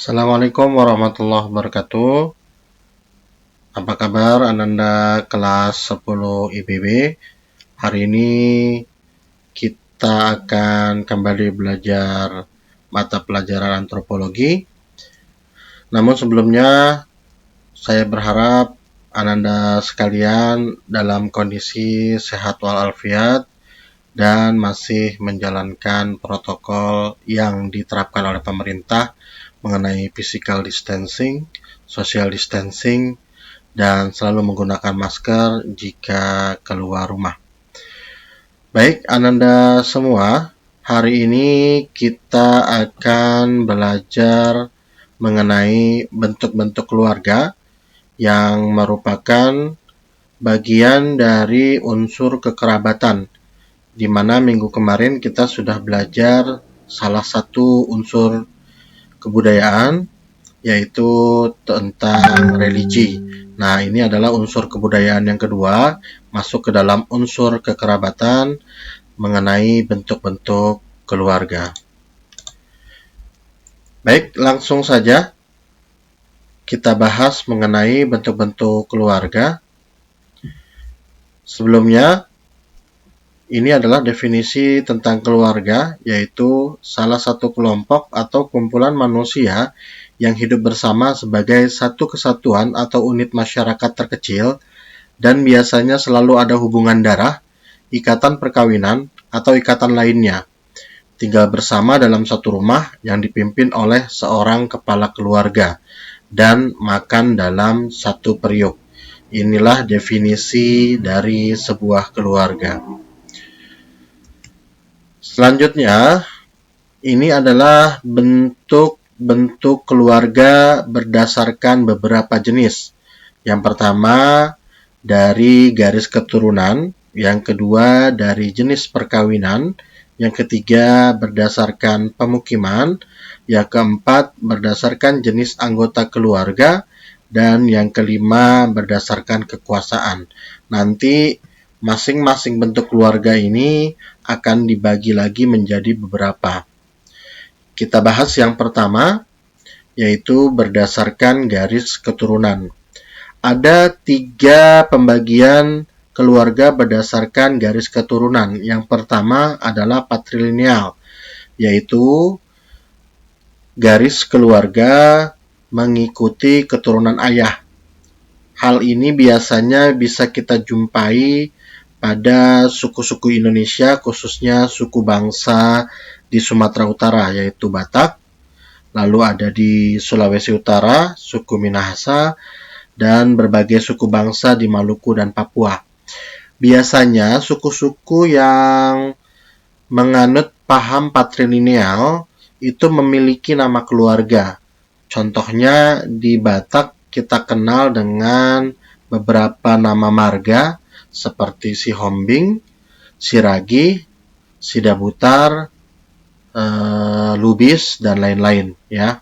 Assalamualaikum warahmatullahi wabarakatuh. Apa kabar Ananda kelas 10 IPB? Hari ini kita akan kembali belajar mata pelajaran antropologi. Namun sebelumnya saya berharap Ananda sekalian dalam kondisi sehat walafiat dan masih menjalankan protokol yang diterapkan oleh pemerintah mengenai physical distancing, social distancing, dan selalu menggunakan masker jika keluar rumah. Baik, Ananda semua, hari ini kita akan belajar mengenai bentuk-bentuk keluarga yang merupakan bagian dari unsur kekerabatan, di mana minggu kemarin kita sudah belajar salah satu unsur kebudayaan, yaitu tentang religi. Nah, ini adalah unsur kebudayaan yang kedua, masuk ke dalam unsur kekerabatan mengenai bentuk-bentuk keluarga. Baik, langsung saja kita bahas mengenai bentuk-bentuk keluarga. Sebelumnya, ini adalah definisi tentang keluarga, yaitu salah satu kelompok atau kumpulan manusia yang hidup bersama sebagai satu kesatuan atau unit masyarakat terkecil, dan biasanya selalu ada hubungan darah, ikatan perkawinan, atau ikatan lainnya. Tinggal bersama dalam satu rumah yang dipimpin oleh seorang kepala keluarga, dan makan dalam satu periuk. Inilah definisi dari sebuah keluarga. Selanjutnya, ini adalah bentuk-bentuk keluarga berdasarkan beberapa jenis. Yang pertama, dari garis keturunan. Yang kedua, dari jenis perkawinan. Yang ketiga, berdasarkan pemukiman. Yang keempat, berdasarkan jenis anggota keluarga. Dan yang kelima, berdasarkan kekuasaan. Nanti masing-masing bentuk keluarga ini akan dibagi lagi menjadi beberapa. Kita bahas yang pertama, yaitu berdasarkan garis keturunan. Ada 3 pembagian keluarga berdasarkan garis keturunan. Yang pertama adalah patrilineal, yaitu garis keluarga mengikuti keturunan ayah. Hal ini biasanya bisa kita jumpai pada suku-suku Indonesia, khususnya suku bangsa di Sumatera Utara, yaitu Batak. Lalu ada di Sulawesi Utara, suku Minahasa, dan berbagai suku bangsa di Maluku dan Papua. Biasanya suku-suku yang menganut paham patrilineal itu memiliki nama keluarga. Contohnya di Batak kita kenal dengan beberapa nama marga seperti Si Hombing, Si Ragi, Si Dabutar, Lubis, dan lain-lain ya.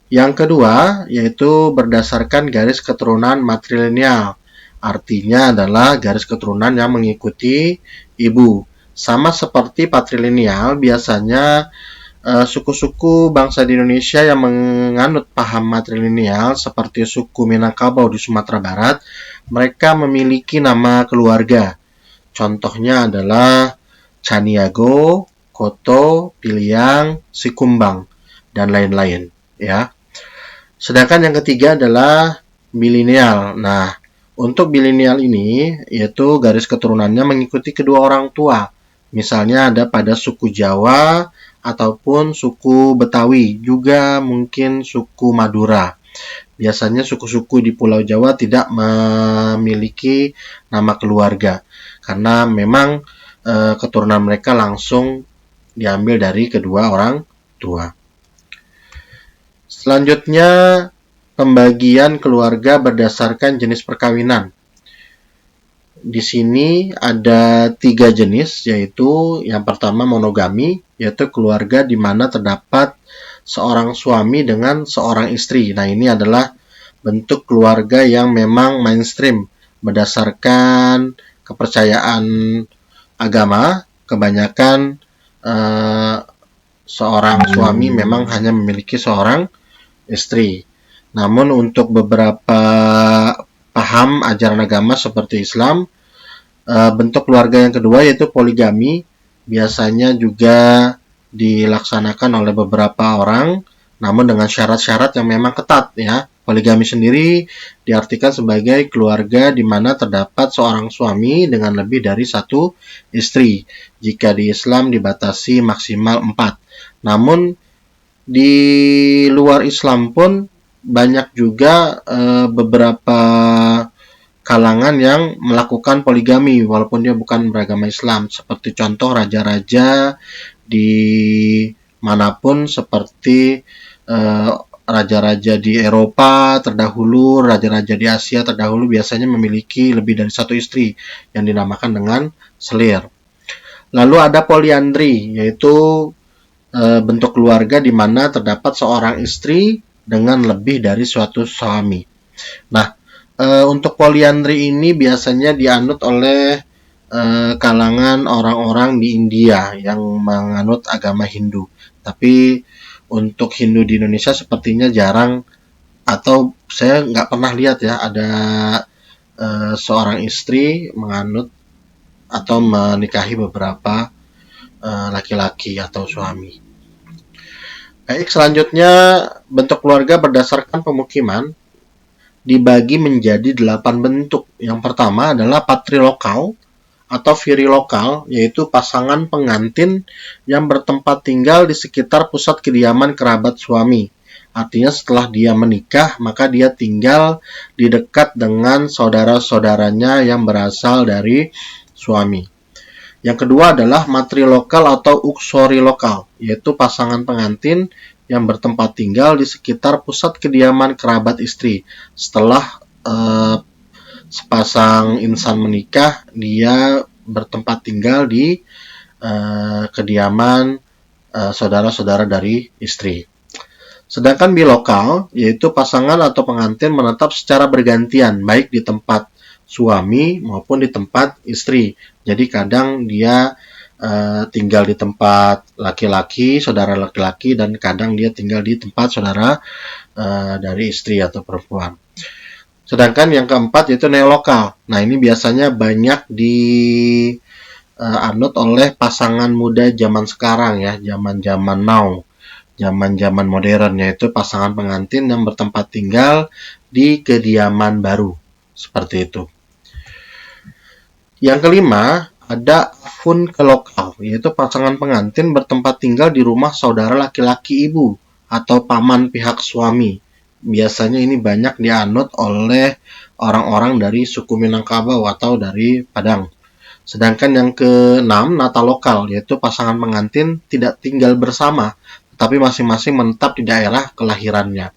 Yang kedua, yaitu berdasarkan garis keturunan matrilineal. Artinya adalah garis keturunan yang mengikuti ibu. Sama seperti patrilineal, biasanya suku-suku bangsa di Indonesia yang menganut paham matrilineal seperti suku Minangkabau di Sumatera Barat, mereka memiliki nama keluarga. Contohnya adalah Caniago, Koto, Piliang, Sikumbang, dan lain-lain ya. Sedangkan yang ketiga adalah bilineal. Nah, untuk bilineal ini yaitu garis keturunannya mengikuti kedua orang tua. Misalnya ada pada suku Jawa ataupun suku Betawi, juga mungkin suku Madura. Biasanya suku-suku di Pulau Jawa tidak memiliki nama keluarga karena memang keturunan mereka langsung diambil dari kedua orang tua. Selanjutnya, pembagian keluarga berdasarkan jenis perkawinan. Di sini ada 3 jenis, yaitu yang pertama monogami, yaitu keluarga di mana terdapat seorang suami dengan seorang istri. Nah, ini adalah bentuk keluarga yang memang mainstream berdasarkan kepercayaan agama. Kebanyakan seorang suami memang hanya memiliki seorang istri. Namun untuk beberapa paham ajaran agama seperti Islam, bentuk keluarga yang kedua yaitu poligami, biasanya juga dilaksanakan oleh beberapa orang, namun dengan syarat-syarat yang memang ketat ya. Poligami sendiri diartikan sebagai keluarga di mana terdapat seorang suami dengan lebih dari satu istri. Jika di Islam dibatasi maksimal 4. Namun di luar Islam pun banyak juga beberapa kalangan yang melakukan poligami walaupun dia bukan beragama Islam, seperti contoh raja-raja di manapun, seperti raja-raja di Eropa terdahulu, raja-raja di Asia terdahulu biasanya memiliki lebih dari satu istri yang dinamakan dengan selir. Lalu ada poliandri, yaitu bentuk keluarga di mana terdapat seorang istri dengan lebih dari suatu suami. Nah, untuk poliandri ini biasanya dianut oleh kalangan orang-orang di India yang menganut agama Hindu. Tapi untuk Hindu di Indonesia sepertinya jarang, atau saya nggak pernah lihat ya ada seorang istri menganut atau menikahi beberapa laki-laki atau suami. Baik, selanjutnya bentuk keluarga berdasarkan pemukiman dibagi menjadi 8 bentuk. Yang pertama adalah patrilokal atau virilokal, yaitu pasangan pengantin yang bertempat tinggal di sekitar pusat kediaman kerabat suami. Artinya setelah dia menikah, maka dia tinggal di dekat dengan saudara-saudaranya yang berasal dari suami. Yang kedua adalah matrilokal atau uksorilokal, yaitu pasangan pengantin yang bertempat tinggal di sekitar pusat kediaman kerabat istri. Setelah sepasang insan menikah, dia bertempat tinggal di kediaman saudara-saudara dari istri. Sedangkan bilokal, yaitu pasangan atau pengantin menetap secara bergantian, baik di tempat suami maupun di tempat istri. Jadi kadang dia tinggal di tempat laki-laki, saudara laki-laki, dan kadang dia tinggal di tempat saudara dari istri atau perempuan. Sedangkan yang keempat yaitu neolokal. Nah, ini biasanya banyak dianut oleh pasangan muda zaman sekarang ya, zaman-zaman now, zaman-zaman modern, yaitu pasangan pengantin yang bertempat tinggal di kediaman baru. Seperti itu. Yang kelima, ada funkelokal, yaitu pasangan pengantin bertempat tinggal di rumah saudara laki-laki ibu atau paman pihak suami. Biasanya ini banyak dianut oleh orang-orang dari suku Minangkabau atau dari Padang. Sedangkan yang keenam, natalokal, yaitu pasangan pengantin tidak tinggal bersama, tetapi masing-masing menetap di daerah kelahirannya.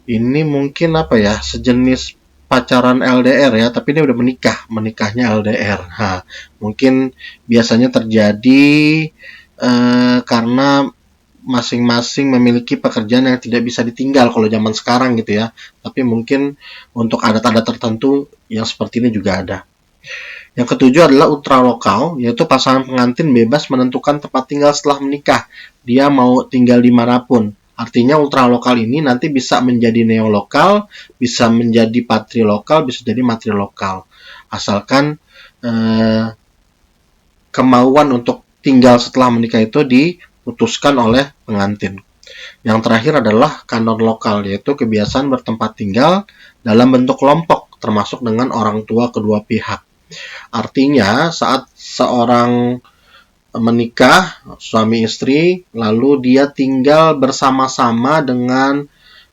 Ini mungkin sejenis pacaran LDR ya, tapi ini udah menikahnya LDR. Nah, mungkin biasanya terjadi karena masing-masing memiliki pekerjaan yang tidak bisa ditinggal kalau zaman sekarang gitu ya. Tapi mungkin untuk adat-adat tertentu yang seperti ini juga ada. Yang ketujuh adalah ultralokal, yaitu pasangan pengantin bebas menentukan tempat tinggal setelah menikah. Dia mau tinggal dimanapun. Artinya ultralokal ini nanti bisa menjadi neolokal, bisa menjadi patrilokal, bisa jadi matrilokal. Asalkan kemauan untuk tinggal setelah menikah itu diputuskan oleh pengantin. Yang terakhir adalah kanon lokal, yaitu kebiasaan bertempat tinggal dalam bentuk kelompok, termasuk dengan orang tua kedua pihak. Artinya saat seorang menikah, suami istri, lalu dia tinggal bersama-sama dengan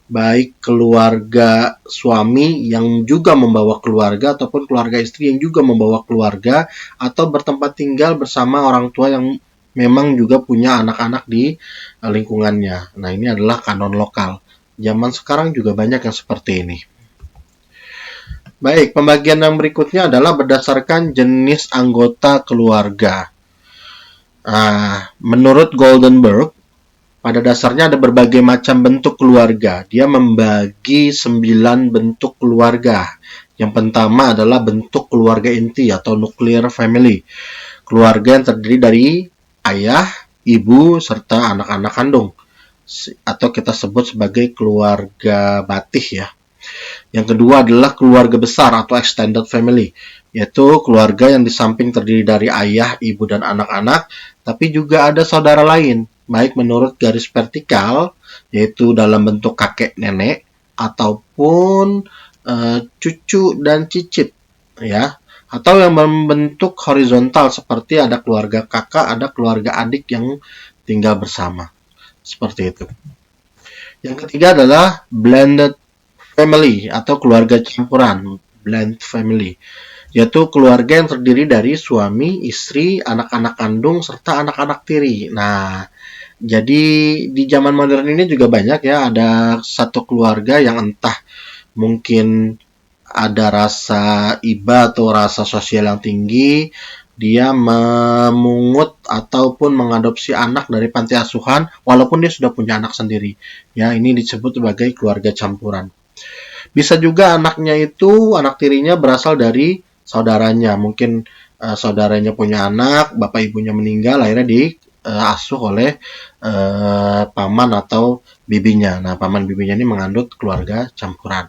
baik keluarga suami yang juga membawa keluarga ataupun keluarga istri yang juga membawa keluarga, atau bertempat tinggal bersama orang tua yang memang juga punya anak-anak di lingkungannya. Nah, ini adalah kanon lokal. Zaman sekarang juga banyak yang seperti ini. Baik, pembagian yang berikutnya adalah berdasarkan jenis anggota keluarga. Menurut Goldenberg, pada dasarnya ada berbagai macam bentuk keluarga. Dia membagi 9 bentuk keluarga. Yang pertama adalah bentuk keluarga inti atau nuclear family. Keluarga yang terdiri dari ayah, ibu, serta anak-anak kandung. atau kita sebut sebagai keluarga Batih ya. Yang kedua adalah keluarga besar atau extended family, yaitu keluarga yang di samping terdiri dari ayah, ibu, dan anak-anak, tapi juga ada saudara lain, baik menurut garis vertikal, yaitu dalam bentuk kakek nenek, ataupun cucu dan cicit, ya, atau yang membentuk horizontal seperti ada keluarga kakak, ada keluarga adik yang tinggal bersama, seperti itu. Yang ketiga adalah blended family atau keluarga campuran, blend family, yaitu keluarga yang terdiri dari suami, istri, anak-anak kandung, serta anak-anak tiri. Nah, jadi di zaman modern ini juga banyak ya, ada satu keluarga yang entah mungkin ada rasa iba atau rasa sosial yang tinggi, dia memungut ataupun mengadopsi anak dari panti asuhan walaupun dia sudah punya anak sendiri. Ya, ini disebut sebagai keluarga campuran. Bisa juga anaknya itu, anak tirinya berasal dari saudaranya. Mungkin saudaranya punya anak, bapak ibunya meninggal, akhirnya diasuh oleh paman atau bibinya. Nah, paman bibinya ini mengandung keluarga campuran.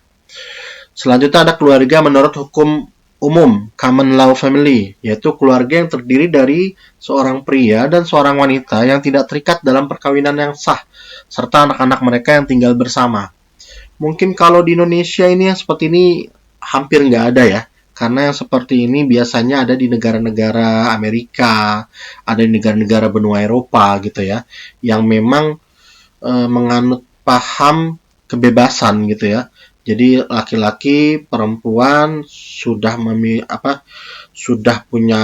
Selanjutnya ada keluarga menurut hukum umum, common law family, yaitu keluarga yang terdiri dari seorang pria dan seorang wanita yang tidak terikat dalam perkawinan yang sah, serta anak-anak mereka yang tinggal bersama. Mungkin kalau di Indonesia ini yang seperti ini hampir nggak ada ya, karena yang seperti ini biasanya ada di negara-negara Amerika, ada di negara-negara benua Eropa gitu ya, yang memang menganut paham kebebasan gitu ya. Jadi laki-laki, perempuan sudah sudah punya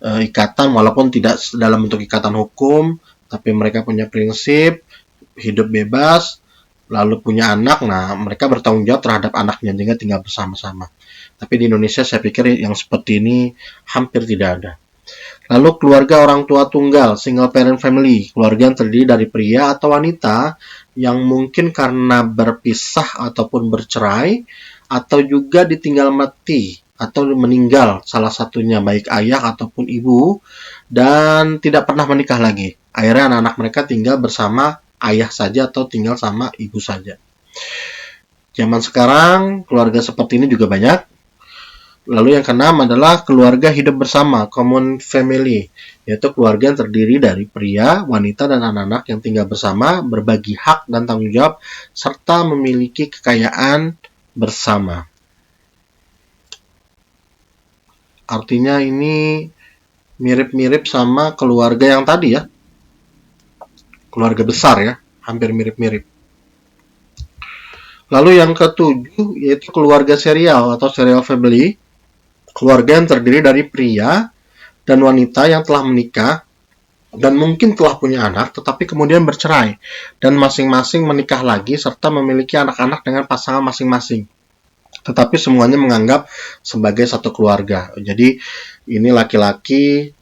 ikatan walaupun tidak dalam bentuk ikatan hukum, tapi mereka punya prinsip hidup bebas, lalu punya anak. Nah, mereka bertanggung jawab terhadap anaknya juga tinggal bersama-sama. Tapi di Indonesia saya pikir yang seperti ini hampir tidak ada. Lalu keluarga orang tua tunggal, single parent family, keluarga yang terdiri dari pria atau wanita yang mungkin karena berpisah ataupun bercerai, atau juga ditinggal mati atau meninggal salah satunya, baik ayah ataupun ibu, dan tidak pernah menikah lagi. Akhirnya anak-anak mereka tinggal bersama ayah saja atau tinggal sama ibu saja. Zaman sekarang keluarga seperti ini juga banyak. Lalu yang keenam adalah keluarga hidup bersama, common family, yaitu keluarga yang terdiri dari pria, wanita, dan anak-anak yang tinggal bersama, berbagi hak dan tanggung jawab, serta memiliki kekayaan bersama. Artinya ini mirip-mirip sama keluarga yang tadi ya, keluarga besar ya, hampir mirip-mirip. Lalu yang ketujuh yaitu keluarga serial atau serial family, keluarga yang terdiri dari pria dan wanita yang telah menikah dan mungkin telah punya anak tetapi kemudian bercerai dan masing-masing menikah lagi serta memiliki anak-anak dengan pasangan masing-masing. Tetapi semuanya menganggap sebagai satu keluarga. Jadi ini laki-laki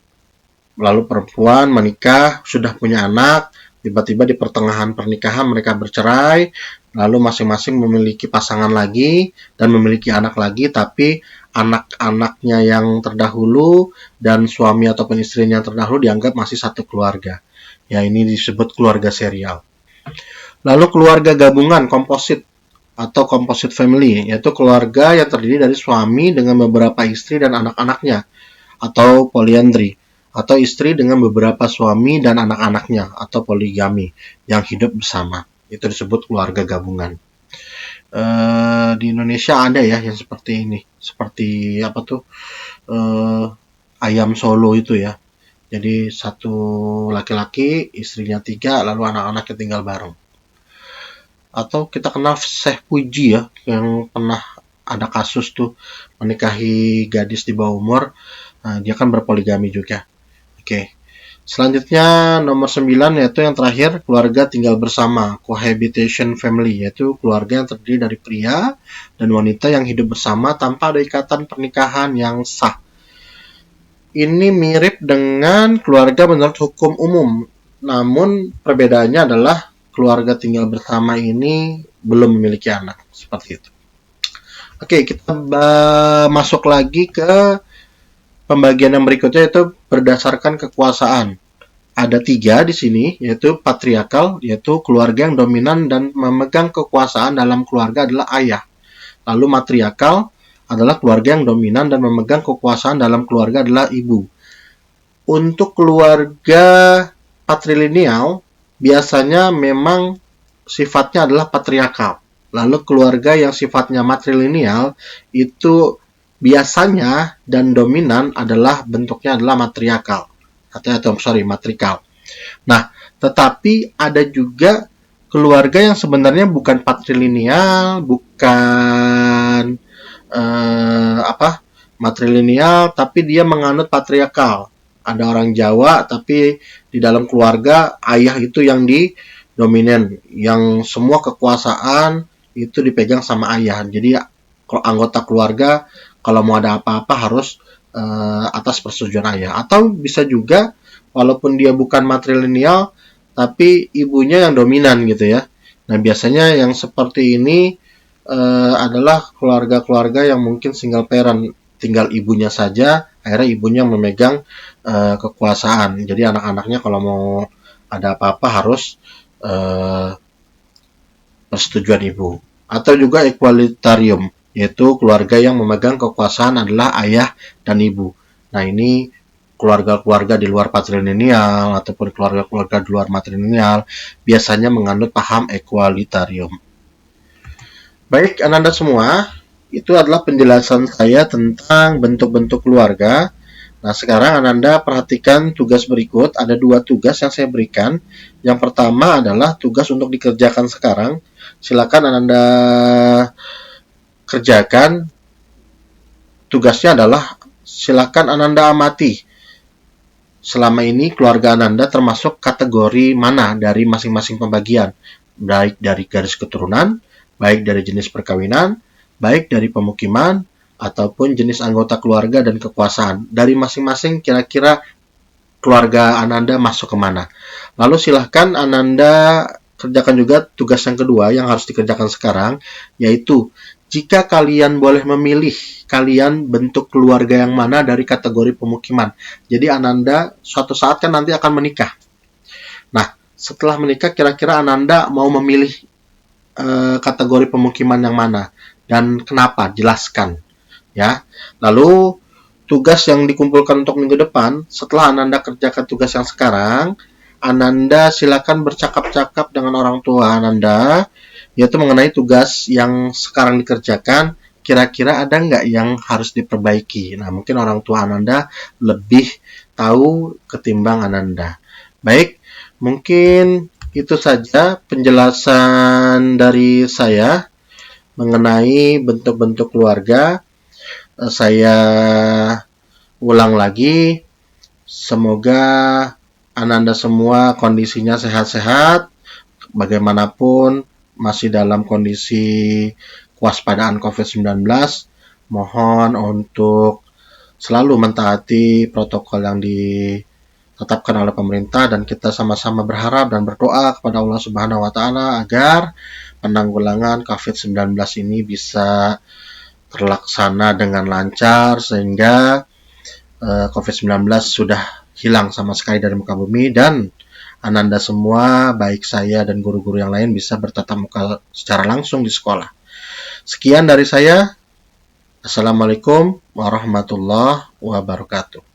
lalu perempuan menikah, sudah punya anak, tiba-tiba di pertengahan pernikahan mereka bercerai, lalu masing-masing memiliki pasangan lagi dan memiliki anak lagi, tapi anak-anaknya yang terdahulu dan suami ataupun istrinya yang terdahulu dianggap masih satu keluarga. Ya, ini disebut keluarga serial. Lalu keluarga gabungan, komposit atau composite family, yaitu keluarga yang terdiri dari suami dengan beberapa istri dan anak-anaknya, atau polyandry, atau istri dengan beberapa suami dan anak-anaknya, atau poligami yang hidup bersama. Itu disebut keluarga gabungan. Di Indonesia ada ya yang seperti ini, seperti apa tuh ayam Solo itu ya. Jadi satu laki-laki, istrinya 3, lalu anak-anaknya tinggal bareng. Atau kita kenal Syekh Puji ya, yang pernah ada kasus tuh menikahi gadis di bawah umur. Nah, dia kan berpoligami juga. Oke. Selanjutnya nomor 9 yaitu yang terakhir keluarga tinggal bersama, cohabitation family, yaitu keluarga yang terdiri dari pria dan wanita yang hidup bersama tanpa ada ikatan pernikahan yang sah. Ini mirip dengan keluarga menurut hukum umum, namun perbedaannya adalah keluarga tinggal bersama ini belum memiliki anak, seperti itu. Oke, kita masuk lagi ke pembagian yang berikutnya, yaitu berdasarkan kekuasaan. ada 3 di sini, yaitu patriarkal, yaitu keluarga yang dominan dan memegang kekuasaan dalam keluarga adalah ayah. Lalu matriarkal adalah keluarga yang dominan dan memegang kekuasaan dalam keluarga adalah ibu. Untuk keluarga patrilineal, biasanya memang sifatnya adalah patriarkal. Lalu keluarga yang sifatnya matrilineal itu biasanya dan dominan adalah bentuknya adalah matriarkal matrikal. Nah, tetapi ada juga keluarga yang sebenarnya bukan patrilineal, bukan matrilineal, tapi dia menganut patriarkal. Ada orang Jawa, tapi di dalam keluarga ayah itu yang didominan, yang semua kekuasaan itu dipegang sama ayah. Jadi anggota keluarga kalau mau ada apa-apa harus atas persetujuan ayah. Atau bisa juga walaupun dia bukan matrilineal tapi ibunya yang dominan gitu ya. Nah, biasanya yang seperti ini adalah keluarga-keluarga yang mungkin single parent, tinggal ibunya saja, akhirnya ibunya memegang kekuasaan. Jadi anak-anaknya kalau mau ada apa-apa harus persetujuan ibu. Atau juga equalitarium, yaitu keluarga yang memegang kekuasaan adalah ayah dan ibu. Nah, ini keluarga-keluarga di luar patrilineal ataupun keluarga-keluarga di luar matrilineal biasanya menganut paham equalitarium. Baik, Ananda semua, itu adalah penjelasan saya tentang bentuk-bentuk keluarga. Nah, sekarang Ananda perhatikan tugas berikut. Ada 2 tugas yang saya berikan. Yang pertama adalah tugas untuk dikerjakan sekarang. Silakan Ananda kerjakan. Tugasnya adalah silakan Ananda amati selama ini keluarga Ananda termasuk kategori mana dari masing-masing pembagian, baik dari garis keturunan, baik dari jenis perkawinan, baik dari pemukiman, ataupun jenis anggota keluarga dan kekuasaan. Dari masing-masing kira-kira keluarga Ananda masuk kemana. Lalu silahkan Ananda kerjakan juga tugas yang kedua yang harus dikerjakan sekarang, yaitu jika kalian boleh memilih, kalian bentuk keluarga yang mana dari kategori pemukiman. Jadi Ananda suatu saat kan nanti akan menikah. Nah, setelah menikah kira-kira Ananda mau memilih kategori pemukiman yang mana dan kenapa? Jelaskan. Ya. Lalu tugas yang dikumpulkan untuk minggu depan, setelah Ananda kerjakan tugas yang sekarang, Ananda silakan bercakap-cakap dengan orang tua Ananda, yaitu mengenai tugas yang sekarang dikerjakan, kira-kira ada nggak yang harus diperbaiki. Nah, mungkin orang tua Ananda lebih tahu ketimbang Ananda. Baik, mungkin itu saja penjelasan dari saya mengenai bentuk-bentuk keluarga. Saya ulang lagi, semoga Ananda semua kondisinya sehat-sehat, bagaimanapun masih dalam kondisi kewaspadaan COVID-19, mohon untuk selalu mentaati protokol yang ditetapkan oleh pemerintah, dan kita sama-sama berharap dan berdoa kepada Allah Subhanahu wa taala agar penanggulangan COVID-19 ini bisa terlaksana dengan lancar sehingga COVID-19 sudah hilang sama sekali dari muka bumi dan Ananda semua, baik saya dan guru-guru yang lain bisa bertatap muka secara langsung di sekolah. Sekian dari saya. Assalamualaikum warahmatullahi wabarakatuh.